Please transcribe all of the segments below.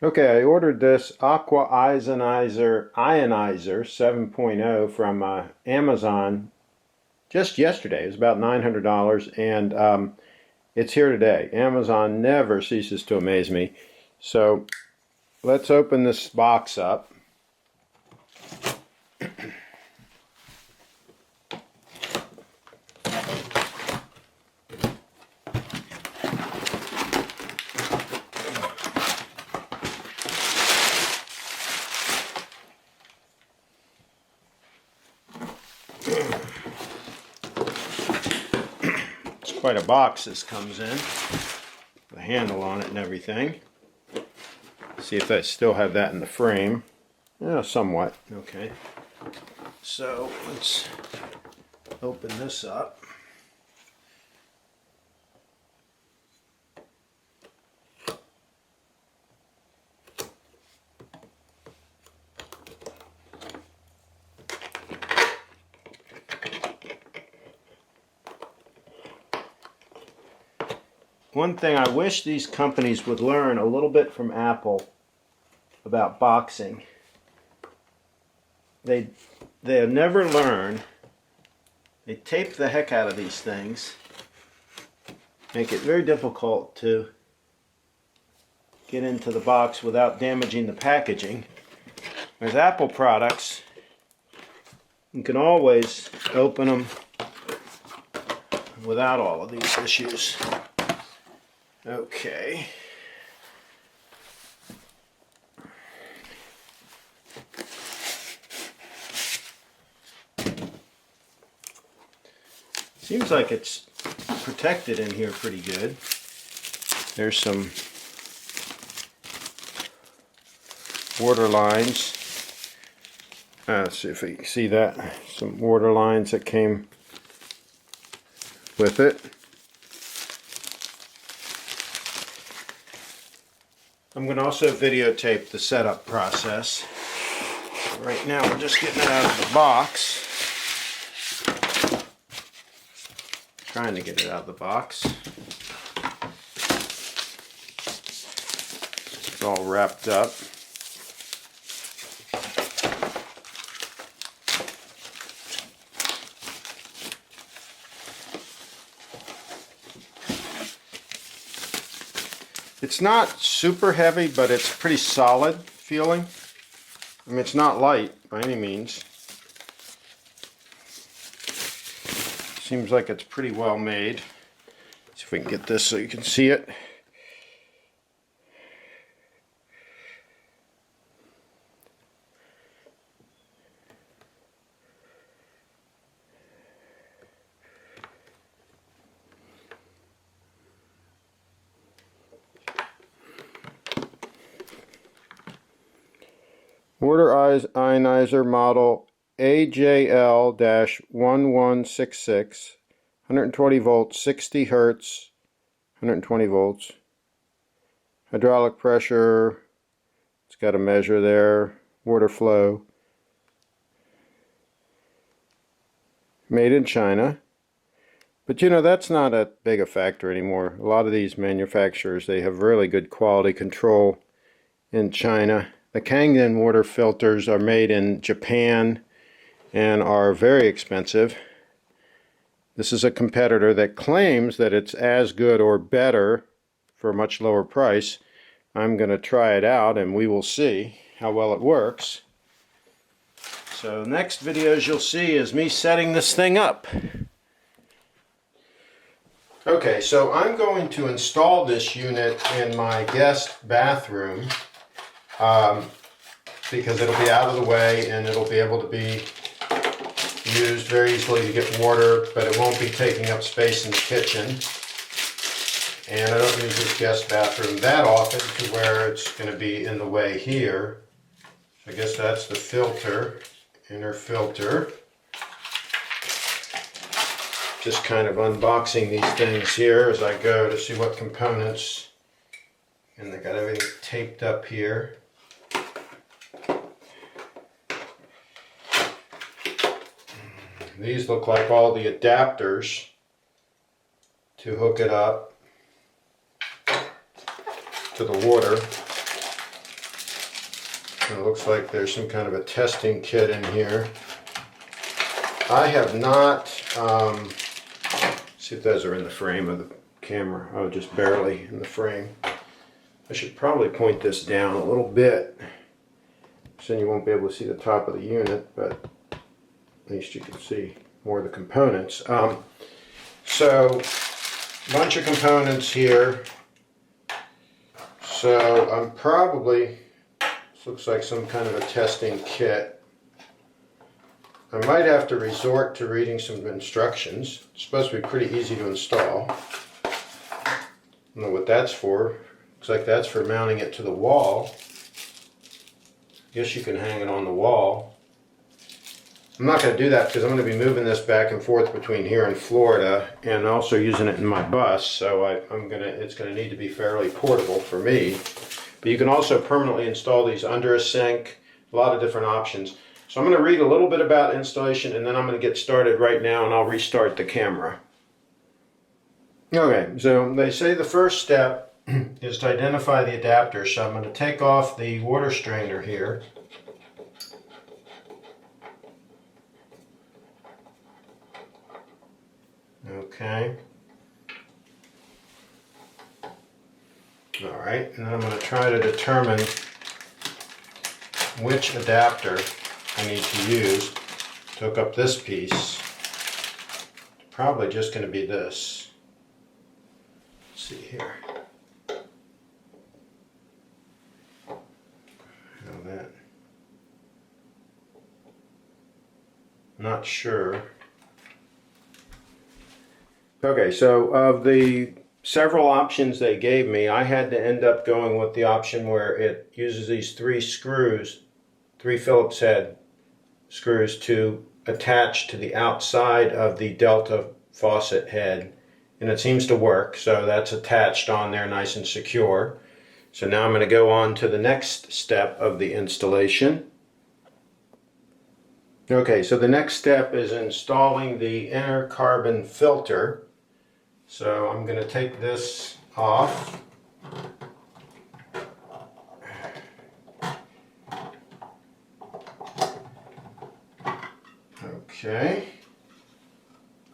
Okay, I ordered this Aqua Ionizer 7.0 from Amazon just yesterday. It was about $900, and it's here today. Amazon never ceases to amaze me. So let's open this box up. It's quite a box this comes in. The handle on it and everything. See if I still have that in the frame. Yeah, somewhat. Okay. So let's open this up. One thing I wish these companies would learn a little bit from Apple about boxing. They'll never learn. They tape the heck out of these things. Make it very difficult to get into the box without damaging the packaging. With Apple products, you can always open them without all of these issues. Okay. Seems like it's protected in here pretty good. There's some water lines. Let's see if we can see that. Some water lines that came with it. I'm going to also videotape the setup process. Right now we're just getting it out of the box. Trying to get it out of the box. It's all wrapped up. It's not super heavy, but it's pretty solid feeling. I mean, it's not light by any means. Seems like it's pretty well made. Let's see if we can get this so you can see it. Water Ionizer model AJL-1166, 120 volts, 60 hertz, 120 volts. Hydraulic pressure, it's got a measure there. Water flow. Made in China. But you know, that's not a big a factor anymore. A lot of these manufacturers, they have really good quality control in China. The Kangen water filters are made in Japan and are very expensive. This is a competitor that claims that it's as good or better for a much lower price. I'm going to try it out and we will see how well it works. So next videos you'll see is me setting this thing up. Okay, so I'm going to install this unit in my guest bathroom. Because it'll be out of the way and it'll be able to be used very easily to get water, but it won't be taking up space in the kitchen. And I don't use this guest bathroom that often to where it's going to be in the way here. I guess that's the filter, inner filter. Just kind of unboxing these things here as I go to see what components. And they got everything taped up here. These look like all the adapters to hook it up to the water. And it looks like there's some kind of a testing kit in here. I have not, see if those are in the frame of the camera. Oh, just barely in the frame. I should probably point this down a little bit, so then you won't be able to see the top of the unit, but at least you can see more of the components. So, a bunch of components here. So I'm probably, this looks like some kind of a testing kit. I might have to resort to reading some instructions. It's supposed to be pretty easy to install. I don't know what that's for. Looks like that's for mounting it to the wall. Guess you can hang it on the wall. I'm not going to do that because I'm going to be moving this back and forth between here and Florida and also using it in my bus, so it's going to need to be fairly portable for me. But you can also permanently install these under a sink, a lot of different options. So I'm going to read a little bit about installation and then I'm going to get started right now and I'll restart the camera. Okay, so they say the first step is to identify the adapter. So I'm going to take off the water strainer here. Okay. Alright, and then I'm going to try to determine which adapter I need to use to hook up this piece. It's probably just going to be this. Let's see here. How that? Not sure. Okay, so of the several options they gave me, I had to end up going with the option where it uses these three screws, three Phillips head screws to attach to the outside of the Delta faucet head, and it seems to work. So that's attached on there nice and secure. So now I'm going to go on to the next step of the installation. Okay, so the next step is installing the inner carbon filter. So I'm going to take this off. Okay.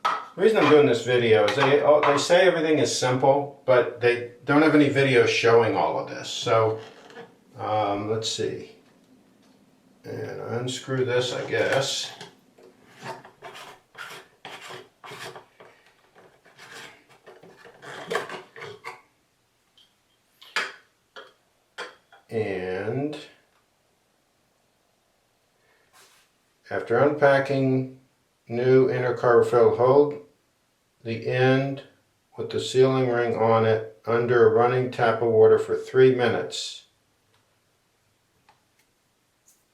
The reason I'm doing this video is they say everything is simple, but they don't have any video showing all of this. So let's see. And unscrew this, I guess. And after unpacking new inner carbon filter, hold the end with the sealing ring on it under a running tap of water for 3 minutes.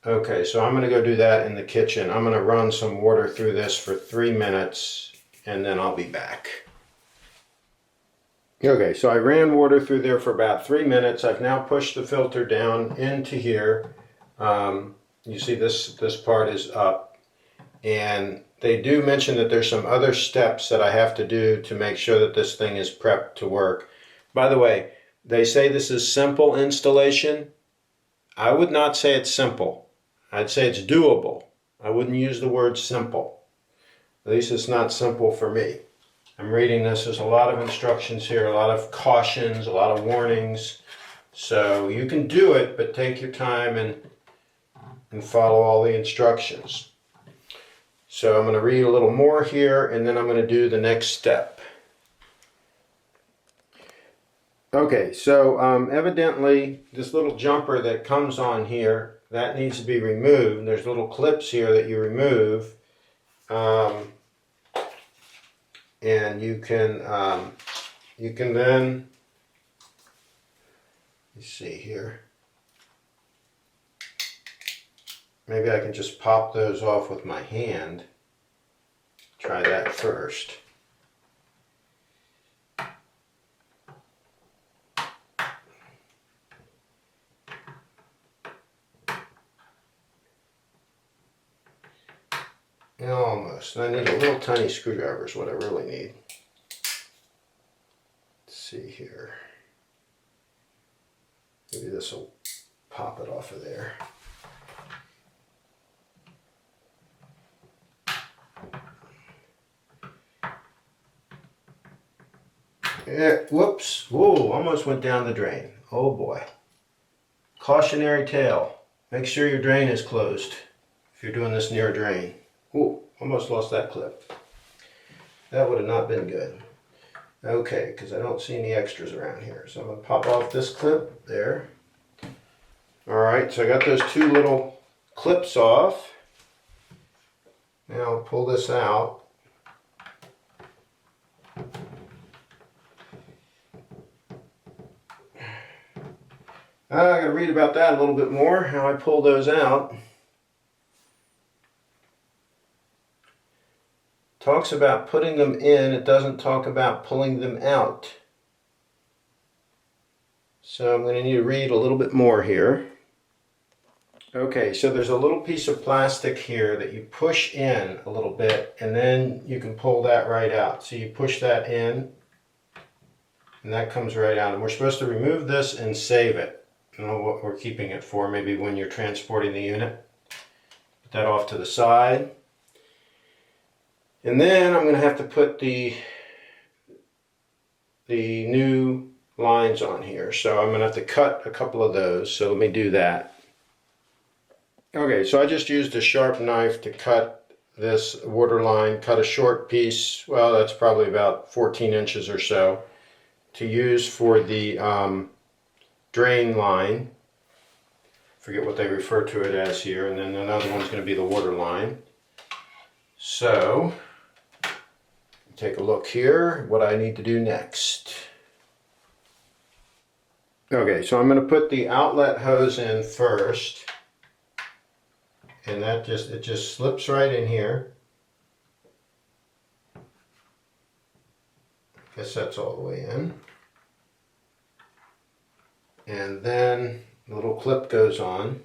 Okay, so I'm going to go do that in the kitchen. I'm going to run some water through this for 3 minutes and then I'll be back. Okay, so I ran water through there for about 3 minutes. I've now pushed the filter down into here. You see this part is up, and they do mention that there's some other steps that I have to do to make sure that this thing is prepped to work. By the way, they say this is simple installation. I would not say it's simple. I'd say it's doable. I wouldn't use the word simple. At least it's not simple for me. I'm reading this. There's a lot of instructions here, a lot of cautions, a lot of warnings. So you can do it, but take your time and follow all the instructions. So I'm going to read a little more here, and then I'm going to do the next step. Okay, so evidently this little jumper that comes on here, that needs to be removed. There's little clips here that you remove. And you can then, let's see here. Maybe I can just pop those off with my hand. Try that first. Almost. I need a little tiny screwdriver is what I really need. Let's see here. Maybe this will pop it off of there. Whoops. Whoa, almost went down the drain. Oh boy. Cautionary tale. Make sure your drain is closed if you're doing this near a drain. Ooh, almost lost that clip. That would have not been good. Okay, because I don't see any extras around here. So I'm going to pop off this clip there. Alright, so I got those two little clips off. Now I'll pull this out. I got to read about that a little bit more, how I pull those out. Talks about putting them in, it doesn't talk about pulling them out. So I'm going to need to read a little bit more here. Okay, so there's a little piece of plastic here that you push in a little bit, and then you can pull that right out. So you push that in, and that comes right out. And we're supposed to remove this and save it. I don't know what we're keeping it for, maybe when you're transporting the unit. Put that off to the side. And then I'm going to have to put the new lines on here. So I'm going to have to cut a couple of those. So let me do that. Okay, so I just used a sharp knife to cut this water line, cut a short piece, well that's probably about 14 inches or so, to use for the drain line. Forget what they refer to it as here, and then another one's going to be the water line. So, take a look here, what I need to do next. Okay, so I'm going to put the outlet hose in first. And that it just slips right in here. Guess that's all the way in. And then the little clip goes on.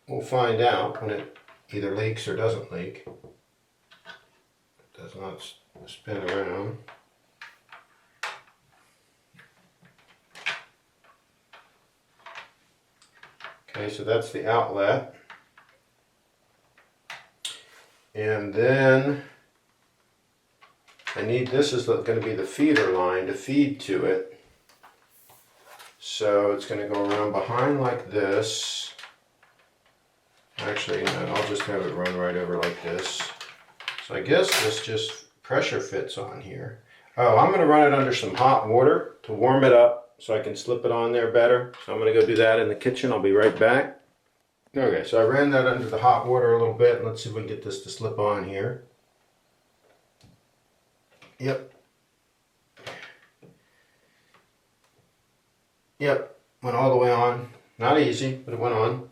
We'll find out when it either leaks or doesn't leak. It does not spin around. Okay, so that's the outlet. And then I need, this is going to be the feeder line to feed to it. So it's going to go around behind like this. Actually, no, I'll just have it run right over like this. So I guess this just pressure fits on here. Oh, I'm going to run it under some hot water to warm it up so I can slip it on there better. So I'm going to go do that in the kitchen. I'll be right back. Okay, so I ran that under the hot water a little bit, and let's see if we can get this to slip on here. Yep. Yep, went all the way on. Not easy, but it went on.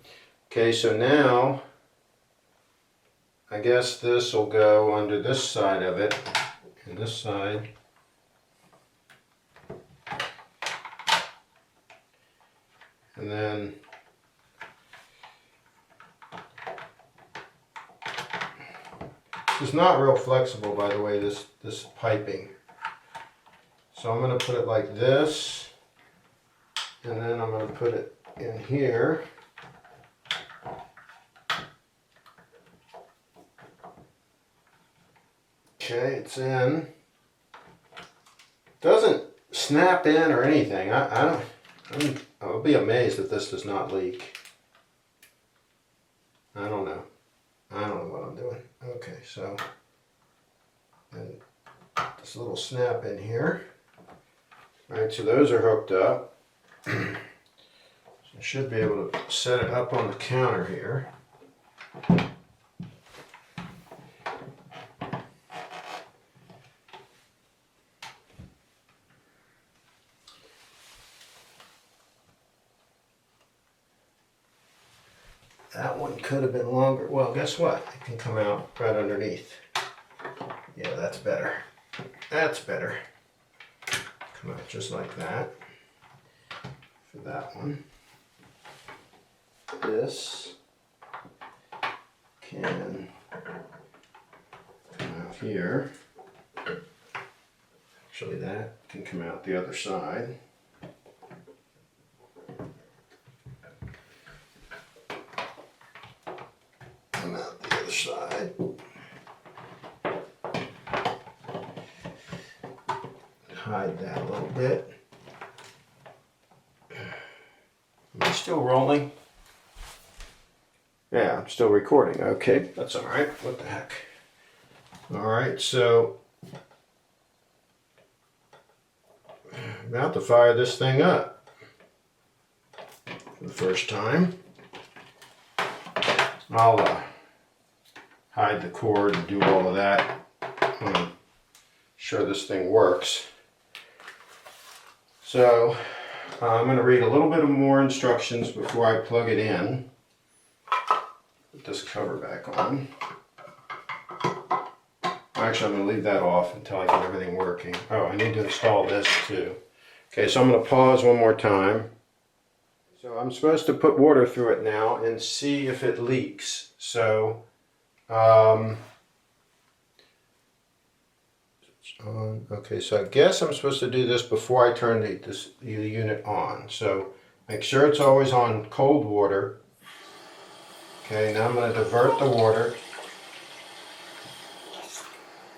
Okay, so now I guess this will go under this side of it, and this side. And then it's not real flexible, by the way, this piping. So I'm going to put it like this, and then I'm going to put it in here. Okay, it's in. Doesn't snap in or anything. I'll be amazed if this does not leak. I don't know. I don't know what I'm doing. Okay, so and this little snap in here. All right, so those are hooked up. So I should be able to set it up on the counter here. That one could have been longer. Well, guess what? It can come out right underneath. Yeah, that's better. That's better. Come out just like that. For that one. This can come out here. Actually, that can come out the other side. hide that a little bit. Am I still rolling? Yeah, I'm still recording. Okay, that's all right. What the heck? All right, so I'm about to fire this thing up for the first time. I'll hide the cord and do all of that. I want to sure this thing works. So I'm going to read a little bit of more instructions before I plug it in. Put this cover back on. Actually, I'm going to leave that off until I get everything working. Oh, I need to install this too. Okay, so I'm going to pause one more time. So I'm supposed to put water through it now and see if it leaks. So, okay, so I guess I'm supposed to do this before I turn the unit on. So make sure it's always on cold water. Okay, now I'm going to divert the water.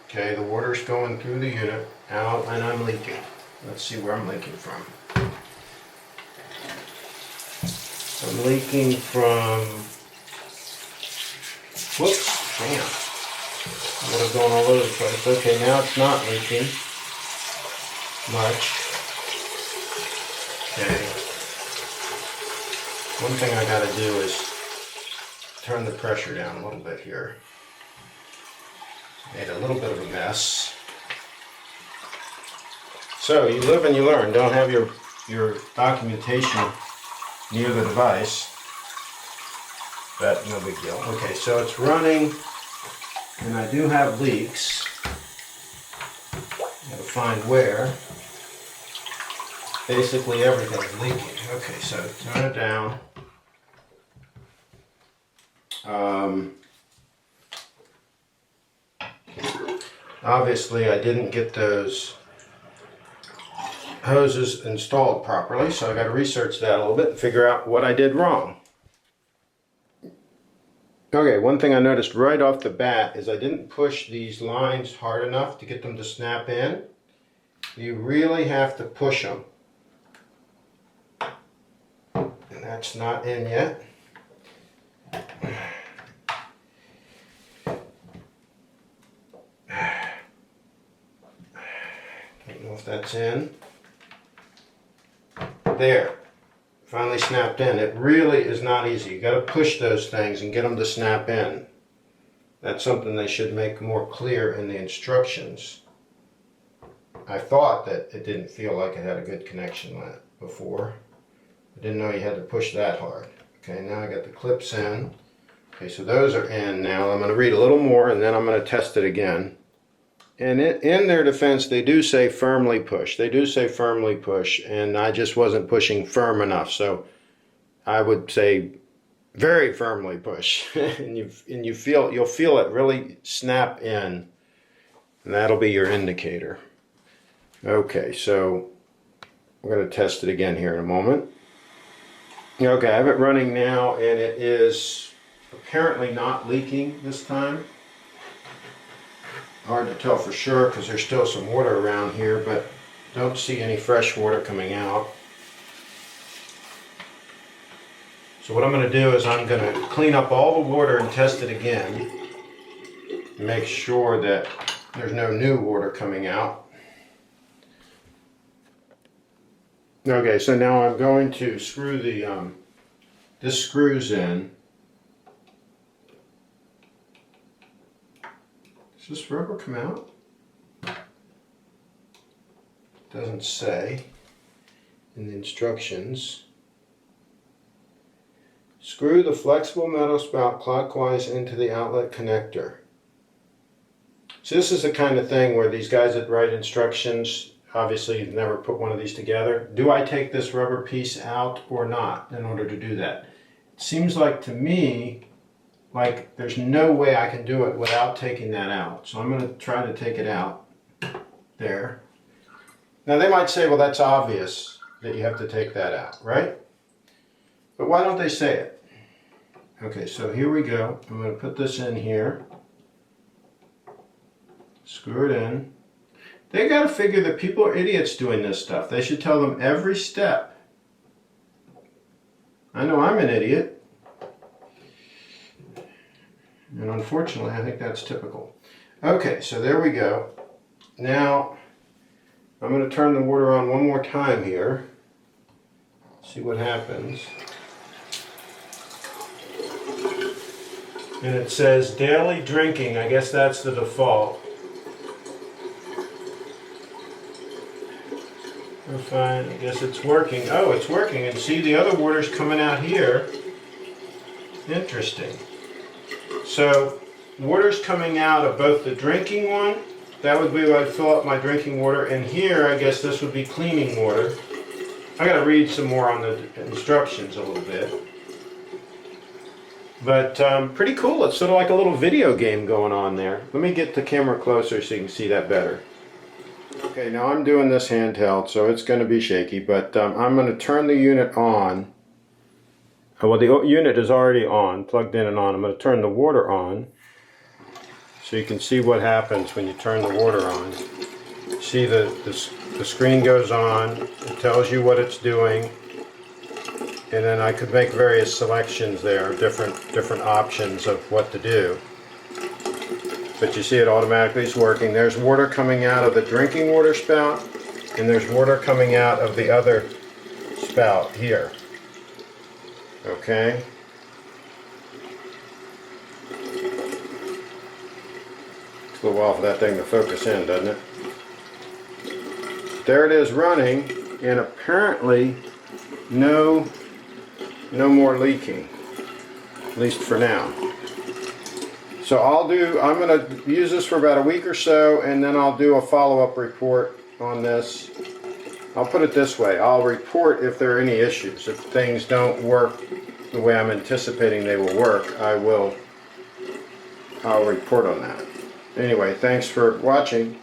Okay, the water's going through the unit out and I'm leaking. Let's see where I'm leaking from. I'm leaking from, whoops, damn. Water's going all over the place. Okay, now it's not leaking much. Okay. One thing I gotta do is turn the pressure down a little bit here. Made a little bit of a mess. So you live and you learn. Don't have your documentation near the device. But no big deal. Okay, so it's running and I do have leaks. Gotta find where. Basically everything's leaking. Okay, so turn it down. Obviously I didn't get those hoses installed properly, so I got to research that a little bit and figure out what I did wrong. Okay, one thing I noticed right off the bat is I didn't push these lines hard enough to get them to snap in. You really have to push them. And that's not in yet. Don't know if that's in. There. Finally snapped in. It really is not easy. You got to push those things and get them to snap in. That's something they should make more clear in the instructions. I thought that it didn't feel like it had a good connection before. I didn't know you had to push that hard. Okay, now I got the clips in. Okay, so those are in now. I'm going to read a little more and then I'm going to test it again. And in their defense, they do say firmly push. They do say firmly push, and I just wasn't pushing firm enough. So I would say very firmly push, and you'll feel it really snap in, and that'll be your indicator. Okay, so we're going to test it again here in a moment. Okay, I have it running now, and it is apparently not leaking this time. Hard to tell for sure because there's still some water around here, but don't see any fresh water coming out. So what I'm going to do is I'm going to clean up all the water and test it again. Make sure that there's no new water coming out. Okay, so now I'm going to screw the, this screws in. Does this rubber come out? Doesn't say in the instructions. Screw the flexible metal spout clockwise into the outlet connector. So this is the kind of thing where these guys that write instructions, obviously you've never put one of these together. Do I take this rubber piece out or not in order to do that? It seems like to me like there's no way I can do it without taking that out. So I'm going to try to take it out there. Now they might say, well, that's obvious that you have to take that out, right? But why don't they say it? Okay, so here we go. I'm going to put this in here. Screw it in. They got to figure that people are idiots doing this stuff. They should tell them every step. I know I'm an idiot. And unfortunately, I think that's typical. Okay, so there we go. Now, I'm going to turn the water on one more time here. See what happens. And it says daily drinking. I guess that's the default. Oh, fine. I guess it's working. Oh, it's working. And see, the other water's coming out here. Interesting. So, water's coming out of both the drinking one. That would be where I'd fill up my drinking water. And here, I guess this would be cleaning water. I got to read some more on the instructions a little bit. But pretty cool. It's sort of like a little video game going on there. Let me get the camera closer so you can see that better. Okay, now I'm doing this handheld, so it's going to be shaky, but I'm going to turn the unit on. Well, the unit is already on, plugged in and on. I'm going to turn the water on so you can see what happens when you turn the water on. See the screen goes on, it tells you what it's doing, and then I could make various selections there, different options of what to do. But you see it automatically is working. There's water coming out of the drinking water spout, and there's water coming out of the other spout here. Okay? It's a little while for that thing to focus in, doesn't it? There it is running, and apparently no more leaking, at least for now. So I'm going to use this for about a week or so, and then I'll do a follow-up report on this. I'll put it this way, I'll report if there are any issues. If things don't work the way I'm anticipating they will work, I'll report on that. Anyway, thanks for watching.